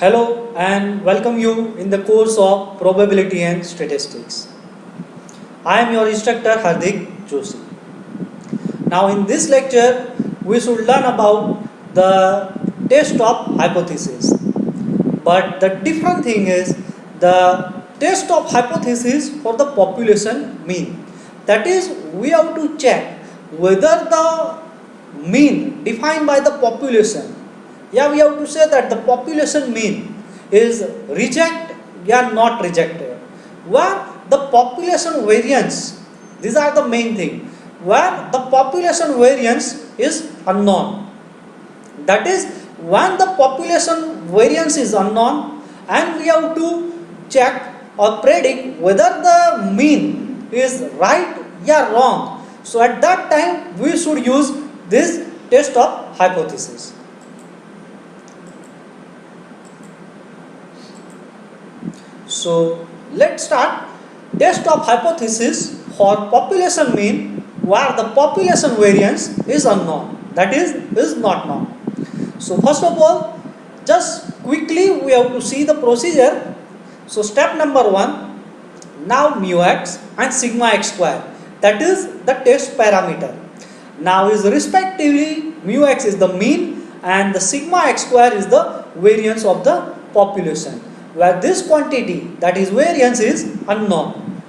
Hello and welcome you in the course of Probability and Statistics. I am your instructor Hardik Joshi. Now in this lecture we should learn about the test of hypothesis. But the different thing is the test of hypothesis for the population mean. That is, we have to check whether the mean defined by the population, we have to say that the population mean is reject, not rejected. Where the population variance, these are the main thing. Where the population variance is unknown. That is, when the population variance is unknown and we have to check or predict whether the mean is right or wrong. So at that time we should use this test of hypothesis. So let's start test of hypothesis for population mean where the population variance is unknown, that is not known. So first of all, just quickly we have to see the procedure. So step number 1, now mu x and sigma x square, that is the test parameter. Now is respectively mu x is the mean and the sigma x square is the variance of the population, where this quantity, that is variance, is unknown.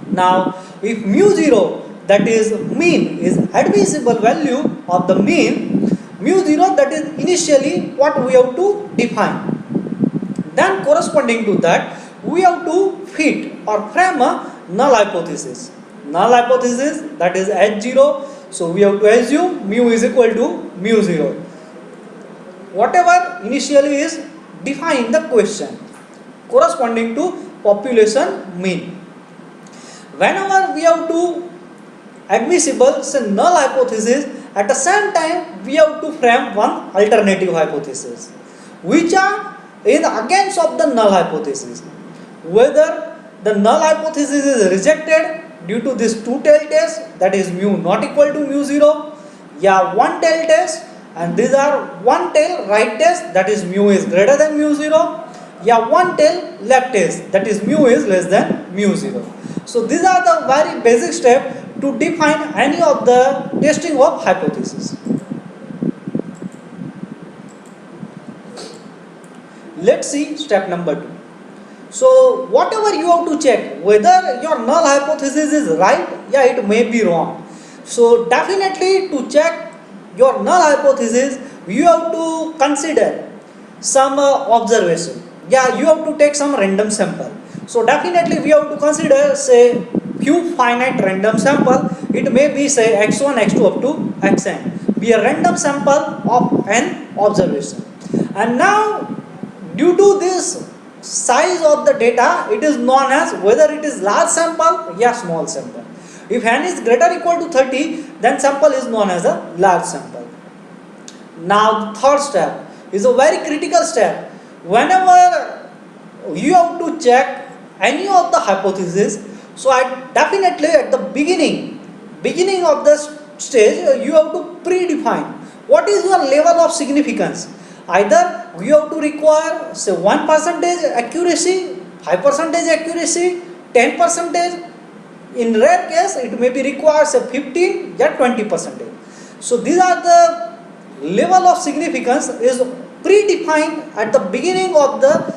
Now if mu0, that is mean, is admissible value of the mean, mu0, that is initially what we have to define. Then corresponding to that we have to fit or frame a null hypothesis. Null hypothesis, that is h0, so we have to assume mu is equal to mu0. Whatever initially is defined in the question corresponding to population mean. Whenever we have to admissible say null hypothesis, at the same time we have to frame one alternative hypothesis which are in against of the null hypothesis. Whether the null hypothesis is rejected due to this two-tailed test, that is mu not equal to mu0, one-tailed test, and these are one-tail right test, that is mu is greater than mu0, one-tail left test, that is mu is less than mu0. So these are the very basic steps to define any of the testing of hypothesis. Let's see step number 2. So whatever you have to check whether your null hypothesis is right, it may be wrong. So definitely to check your null hypothesis you have to consider some observation. You have to take some random sample. So definitely we have to consider say few finite random sample. It may be say x1, x2 up to xn, be a random sample of an observation. And now due to this size of the data, it is known as whether it is large sample or small sample. If n is greater or equal to 30, then sample is known as a large sample. Now the third step is a very critical step. Whenever you have to check any of the hypothesis, so definitely at the beginning of the stage you have to predefine what is your level of significance. Either you have to require say 1% accuracy, 5% accuracy, 10%. In rare case it may be required say 15 or 20%. So these are the level of significance is predefined at the beginning of the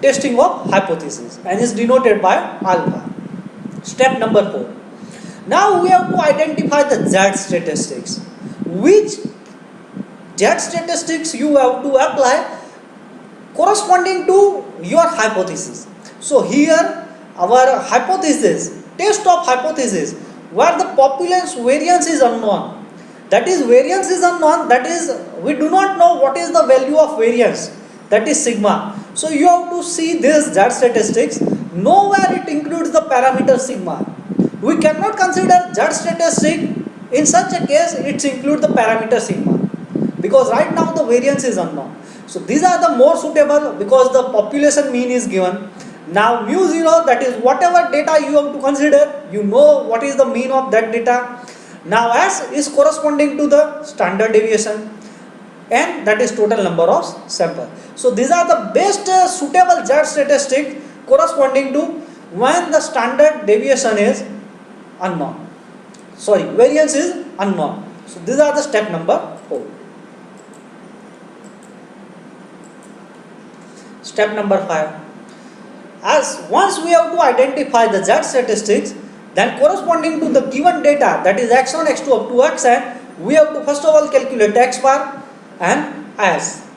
testing of hypothesis and is denoted by alpha. Step number 4. Now we have to identify the Z statistics. Which Z statistics you have to apply corresponding to your hypothesis. So here our hypothesis, test of hypothesis, where the population variance is unknown. That is variance is unknown, that is we do not know what is the value of variance, that is sigma. So you have to see this Z statistics, nowhere it includes the parameter sigma. We cannot consider Z statistic in such a case it includes the parameter sigma, because right now the variance is unknown. So these are the more suitable because the population mean is given. Now mu0, that is whatever data you have to consider, you know what is the mean of that data. Now S is corresponding to the standard deviation. n, that is total number of sample. So these are the best suitable Z statistic corresponding to when the standard deviation is unknown. Sorry, variance is unknown. So these are the step number 4. Step number 5. As once we have to identify the Z statistics, then corresponding to the given data, that is x1, x2 up to xn, we have to first of all calculate x bar and s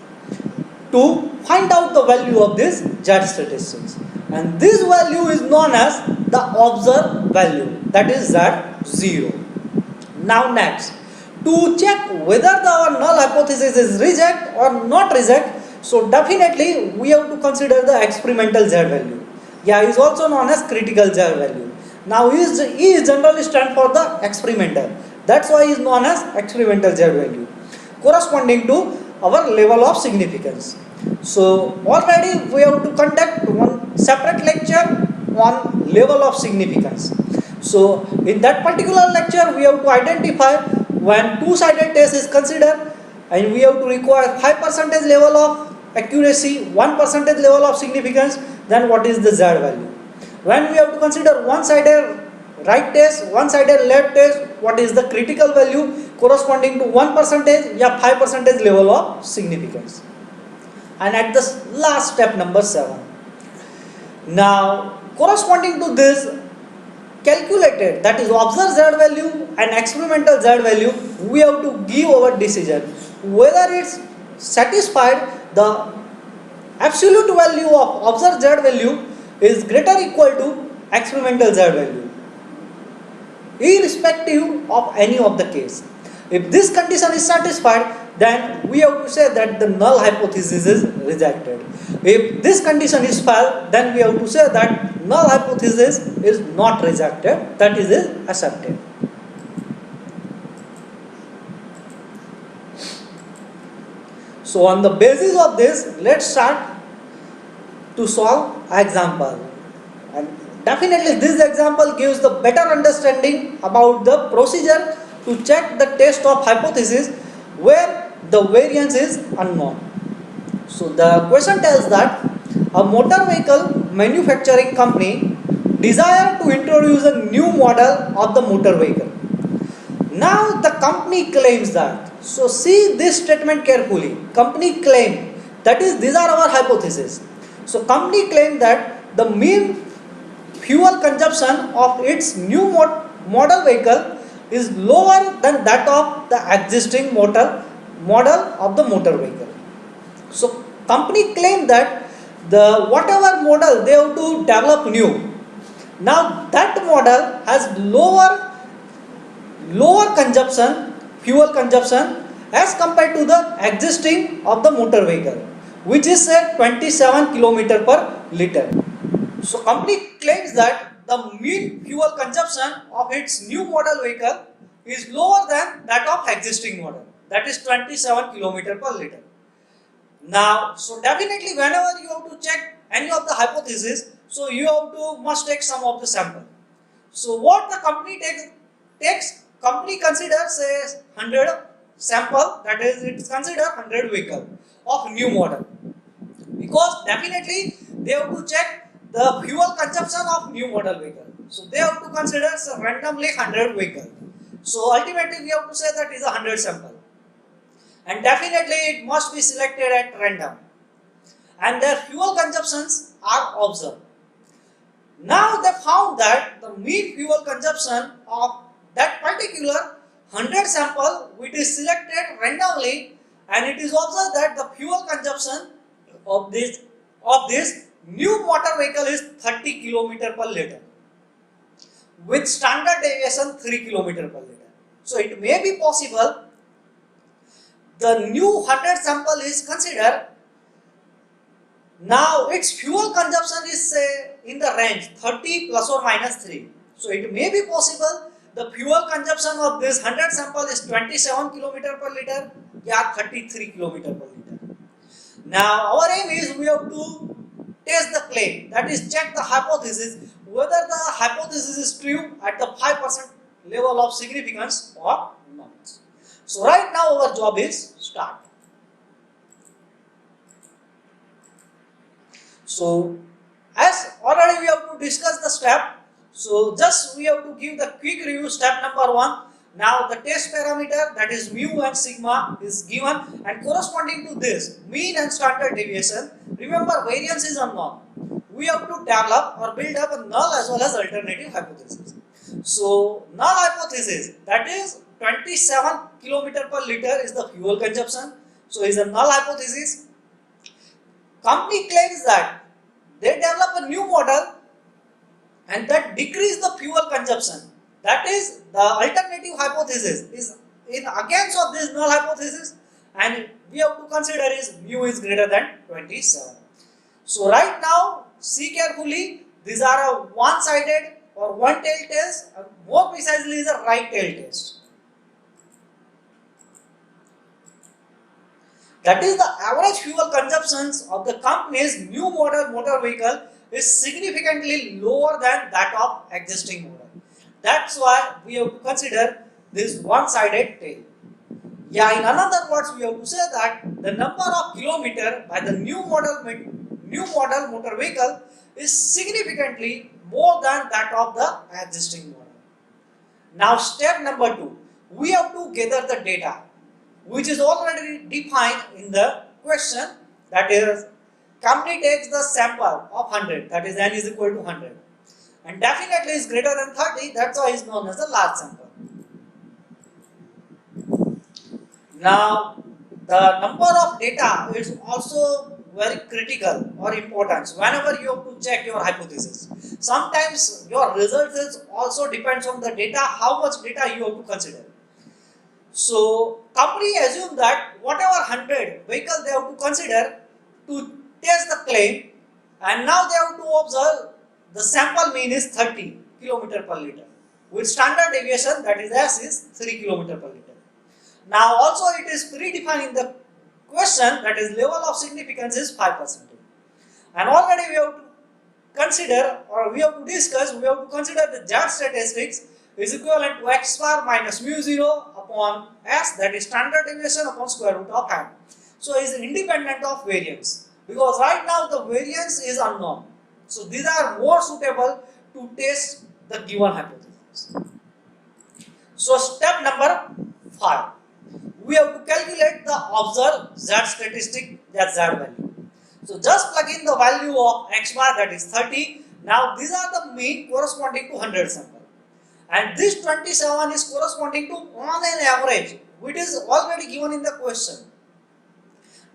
to find out the value of this Z statistics. And this value is known as the observed value, that is Z0. Now next, to check whether our null hypothesis is reject or not reject, so definitely we have to consider the experimental Z value. Yeah, is also known as critical Z value. Now E is generally stand for the experimental. That's why is known as experimental Z value, corresponding to our level of significance. So already we have to conduct one separate lecture on level of significance. So in that particular lecture we have to identify when two-sided test is considered, and we have to require 5% level of accuracy, 1% level of significance, then what is the Z value? When we have to consider one-sided right test, one-sided left test, what is the critical value corresponding to 1%, yeah, 5% level of significance. And at the last step number 7. Now corresponding to this calculated, that is observed Z value and experimental Z value, we have to give our decision whether it's satisfied the absolute value of observed Z value is greater or equal to experimental Z value, irrespective of any of the case. If this condition is satisfied, then we have to say that the null hypothesis is rejected. If this condition is failed, then we have to say that null hypothesis is not rejected, that is accepted. So on the basis of this, let's start to solve example. And definitely this example gives the better understanding about the procedure to check the test of hypothesis where the variance is unknown. So the question tells that a motor vehicle manufacturing company desire to introduce a new model of the motor vehicle. Now the company claims that, so see this statement carefully, company claim, that is these are our hypotheses. So company claim that the mean fuel consumption of its new model vehicle is lower than that of the existing model of the motor vehicle. So company claim that the whatever model they have to develop new, now that model has lower consumption, fuel consumption as compared to the existing of the motor vehicle, which is say 27 km per liter. So company claims that the mean fuel consumption of its new model vehicle is lower than that of existing model, that is 27 km per liter. Now, so definitely whenever you have to check any of the hypothesis, so you have to must take some of the sample. So what the company takes, company considers a 100 sample, that is it's considered 100 vehicle of new model, because definitely they have to check the fuel consumption of new model vehicle. So they have to consider randomly 100 vehicle. So ultimately we have to say that is a 100 sample, and definitely it must be selected at random, and their fuel consumptions are observed. Now they found that the mean fuel consumption of that particular 100 sample which is selected randomly, and it is observed that the fuel consumption of this new motor vehicle is 30 km per liter with standard deviation 3 km per liter. So it may be possible the new 100 sample is considered. Now its fuel consumption is say in the range 30 plus or minus 3. So it may be possible the fuel consumption of this 100 sample is 27 km per liter, yeah, 33 km per liter. Now our aim is we have to test the claim, that is check the hypothesis whether the hypothesis is true at the 5% level of significance or not. So right now our job is start. So as already we have to discuss the step, so just we have to give the quick review. Step number 1. Now the test parameter, that is mu and sigma, is given, and corresponding to this mean and standard deviation. Remember, variance is unknown. We have to develop or build up a null as well as alternative hypothesis. So null hypothesis, that is 27 km per liter is the fuel consumption. So is a null hypothesis. Company claims that they develop a new model and that decrease the fuel consumption. That is the alternative hypothesis is in against of this null hypothesis, and we have to consider is mu is greater than 27. So right now see carefully, these are a one-sided or one-tailed test, more precisely is a right-tailed test. That is, the average fuel consumptions of the company's new model motor vehicle is significantly lower than that of existing model. That's why we have to consider this one-sided tail. Yeah, in another words, we have to say that the number of kilometer by the new model motor vehicle is significantly more than that of the existing model. Now, step number 2, we have to gather the data, which is already defined in the question. That is, company takes the sample of 100, that is n is equal to 100, and definitely is greater than 30, that's why is known as the large sample. Now the number of data is also very critical or important whenever you have to check your hypothesis. Sometimes your results also depends on the data, how much data you have to consider. So company assume that whatever 100 vehicles they have to consider to test the claim, and now they have to observe the sample mean is 30 km per liter with standard deviation, that is S, is 3 km per liter. Now also it is predefined in the question, that is level of significance is 5%, and already we have to consider or we have to discuss, we have to consider the Z statistics is equivalent to x bar minus mu 0 upon S, that is standard deviation upon square root of n. So it is independent of variance, because right now the variance is unknown. So these are more suitable to test the given hypothesis. So step number 5, we have to calculate the observed Z statistic, that Z value. So just plug in the value of x bar, that is 30. Now these are the mean corresponding to 100 sample, and this 27 is corresponding to on an average, which is already given in the question.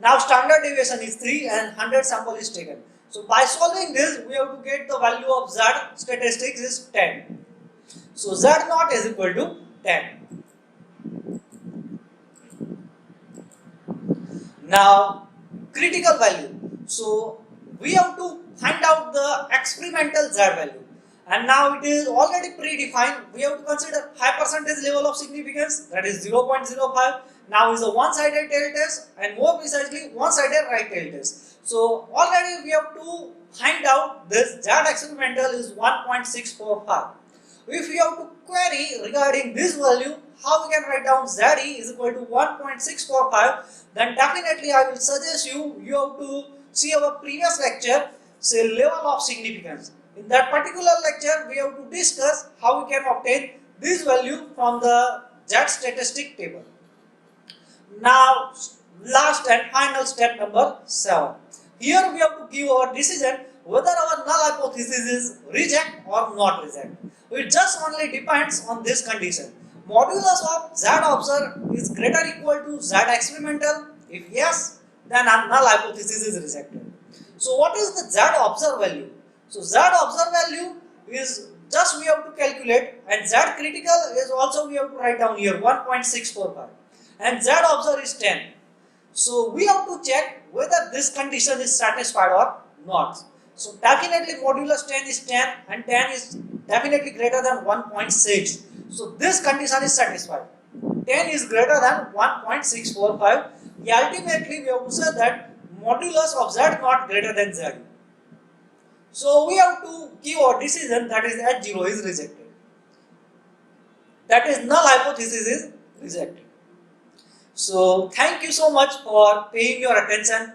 Now standard deviation is 3 and 100 sample is taken. So by solving this, we have to get the value of Z statistics is 10. So Z naught is equal to 10. Now critical value. So we have to find out the experimental Z value, and now it is already predefined. We have to consider high percentage level of significance, that is 0.05. Now is a one-sided tail test, and more precisely one-sided right tail test. So already we have to find out this Z experimental is 1.645. If we have to query regarding this value, how we can write down ZE is equal to 1.645, then definitely I will suggest you have to see our previous lecture, say level of significance. In that particular lecture, we have to discuss how we can obtain this value from the Z statistic table. Now last and final step number 7. Here we have to give our decision whether our null hypothesis is reject or not reject. It just only depends on this condition. Modulus of Z observed is greater or equal to Z experimental. If yes, then a null hypothesis is rejected. So what is the Z observed value? So Z observed value is just we have to calculate, and Z critical is also we have to write down here 1.645, and Z observed is 10. So we have to check whether this condition is satisfied or not. So definitely modulus 10 is 10 and 10 is definitely greater than 1.6. So this condition is satisfied. 10 is greater than 1.645. Yeah, ultimately we have to say that modulus of Z not greater than Z. So we have to give our decision, that is H0 is rejected. That is null hypothesis is rejected. So thank you so much for paying your attention.